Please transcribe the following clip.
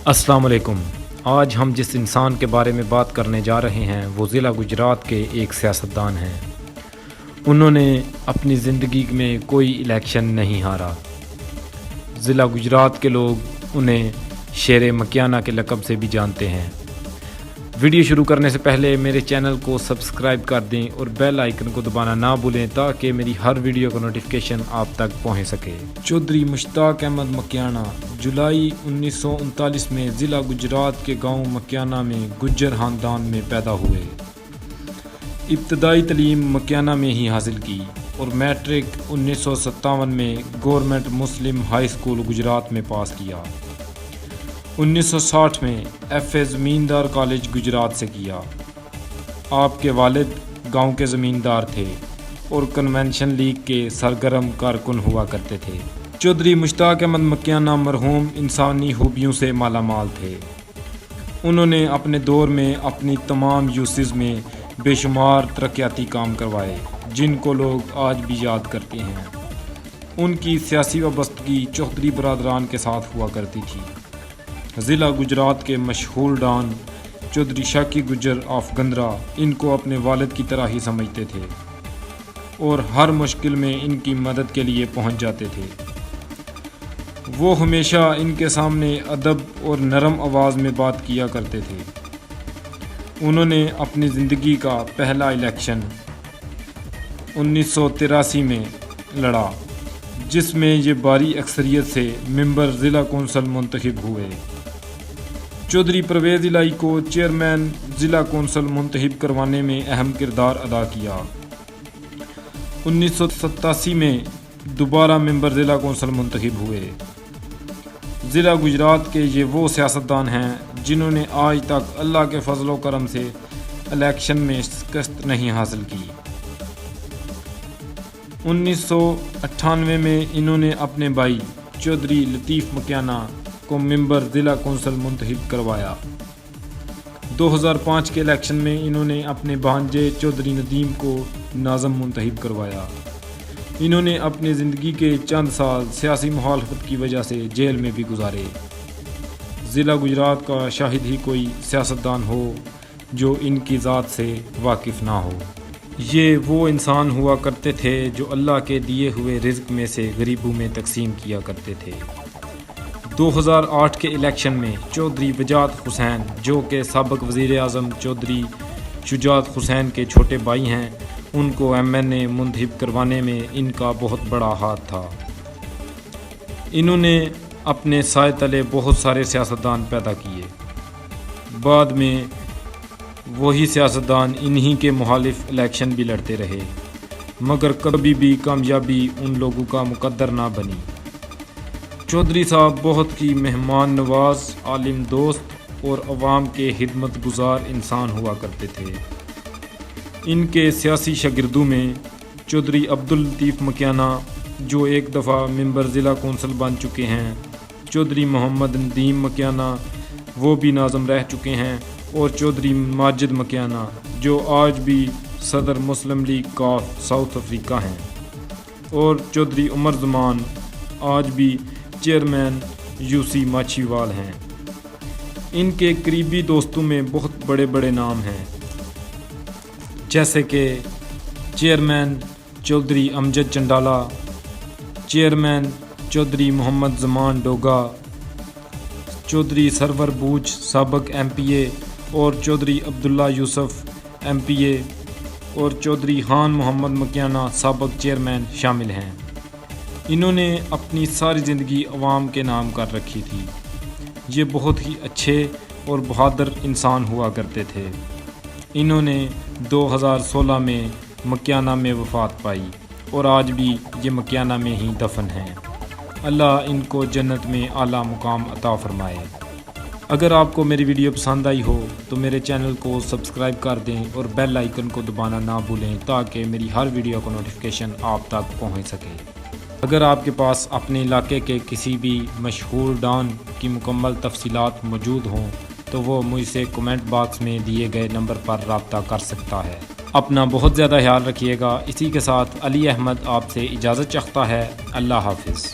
السلام علیکم۔ آج ہم جس انسان کے بارے میں بات کرنے جا رہے ہیں وہ ضلع گجرات کے ایک سیاستدان ہیں۔ انہوں نے اپنی زندگی میں کوئی الیکشن نہیں ہارا۔ ضلع گجرات کے لوگ انہیں شیر مکیانہ کے لقب سے بھی جانتے ہیں۔ ویڈیو شروع کرنے سے پہلے میرے چینل کو سبسکرائب کر دیں اور بیل آئیکن کو دبانا نہ بھولیں تاکہ میری ہر ویڈیو کا نوٹیفیکیشن آپ تک پہنچ سکے۔ چودھری مشتاق احمد مکیانہ جولائی 1939 میں ضلع گجرات کے گاؤں مکیانہ میں گجر خاندان میں پیدا ہوئے۔ ابتدائی تعلیم مکیانہ میں ہی حاصل کی اور میٹرک 1957 میں گورنمنٹ مسلم ہائی اسکول گجرات میں پاس کیا۔ 1960 میں ایف اے زمیندار کالج گجرات سے کیا۔ آپ کے والد گاؤں کے زمیندار تھے اور کنونشن لیگ کے سرگرم کارکن ہوا کرتے تھے۔ چودھری مشتاق احمد مکیانہ مرحوم انسانی خوبیوں سے مالا مال تھے۔ انہوں نے اپنے دور میں اپنی تمام یوسز میں بے شمار ترقیاتی کام کروائے جن کو لوگ آج بھی یاد کرتے ہیں۔ ان کی سیاسی وابستگی چودھری برادران کے ساتھ ہوا کرتی تھی۔ ضلع گجرات کے مشہور ڈان چودھری شاکی گجر آف گندرا ان کو اپنے والد کی طرح ہی سمجھتے تھے اور ہر مشکل میں ان کی مدد کے لیے پہنچ جاتے تھے۔ وہ ہمیشہ ان کے سامنے ادب اور نرم آواز میں بات کیا کرتے تھے۔ انہوں نے اپنی زندگی کا پہلا الیکشن 1983 میں لڑا جس میں یہ بھاری اکثریت سے ممبر ضلع کونسل منتخب ہوئے۔ چودھری پرویز الہی کو چیئرمین ضلع کونسل منتخب کروانے میں اہم کردار ادا کیا۔ 1987 میں دوبارہ ممبر ضلع کونسل منتخب ہوئے۔ ضلع گجرات کے یہ وہ سیاستدان ہیں جنہوں نے آج تک اللہ کے فضل و کرم سے الیکشن میں شکست نہیں حاصل کی۔ 1998 میں انہوں نے اپنے بھائی چودھری لطیف مکیانہ کو ممبر ضلع کونسل منتخب کروایا۔ 2005 کے الیکشن میں انہوں نے اپنے بھانجے چودھری ندیم کو ناظم منتخب کروایا۔ انہوں نے اپنی زندگی کے چند سال سیاسی مخالفت کی وجہ سے جیل میں بھی گزارے۔ ضلع گجرات کا شاید ہی کوئی سیاستدان ہو جو ان کی ذات سے واقف نہ ہو۔ یہ وہ انسان ہوا کرتے تھے جو اللہ کے دیے ہوئے رزق میں سے غریبوں میں تقسیم کیا کرتے تھے۔ 2008 کے الیکشن میں چودھری وجاہت حسین جو کہ سابق وزیر اعظم چودھری شجاعت حسین کے چھوٹے بھائی ہیں ان کو ایم این اے منتخب کروانے میں ان کا بہت بڑا ہاتھ تھا۔ انہوں نے اپنے سائے تلے بہت سارے سیاستدان پیدا کیے۔ بعد میں وہی سیاستدان انہی کے مخالف الیکشن بھی لڑتے رہے مگر کبھی بھی کامیابی ان لوگوں کا مقدر نہ بنی۔ چودھری صاحب بہت ہی مہمان نواز، عالم دوست اور عوام کے خدمت گزار انسان ہوا کرتے تھے۔ ان کے سیاسی شاگردوں میں چودھری عبداللطیف مکیانہ جو ایک دفعہ ممبر ضلع کونسل بن چکے ہیں، چودھری محمد ندیم مکیانہ وہ بھی ناظم رہ چکے ہیں اور چودھری ماجد مکیانہ جو آج بھی صدر مسلم لیگ کاف ساؤتھ افریقہ ہیں اور چودھری عمر زمان آج بھی چیئرمین یو سی ماچھی وال ہیں۔ ان کے قریبی دوستوں میں بہت بڑے بڑے نام ہیں جیسے کہ چیئرمین چودھری امجد چنڈالہ، چیئرمین چودھری محمد زمان ڈوگا، چودھری سرور بوچ سابق ایم پی اے اور چودھری عبداللہ یوسف ایم پی اے اور چودھری خان محمد مکیانہ سابق چیئرمین شامل ہیں۔ انہوں نے اپنی ساری زندگی عوام کے نام کر رکھی تھی۔ یہ بہت ہی اچھے اور بہادر انسان ہوا کرتے تھے۔ انہوں نے 2016 میں مکیانہ میں وفات پائی اور آج بھی یہ مکیانہ میں ہی دفن ہیں۔ اللہ ان کو جنت میں اعلیٰ مقام عطا فرمائے۔ اگر آپ کو میری ویڈیو پسند آئی ہو تو میرے چینل کو سبسکرائب کر دیں اور بیل آئیکن کو دبانا نہ بھولیں تاکہ میری ہر ویڈیو کا نوٹیفیکیشن آپ تک پہنچ سکے۔ اگر آپ کے پاس اپنے علاقے کے کسی بھی مشہور ڈان کی مکمل تفصیلات موجود ہوں تو وہ مجھ سے کمنٹ باکس میں دیے گئے نمبر پر رابطہ کر سکتا ہے۔ اپنا بہت زیادہ خیال رکھیے گا۔ اسی کے ساتھ علی احمد آپ سے اجازت چاہتا ہے۔ اللہ حافظ۔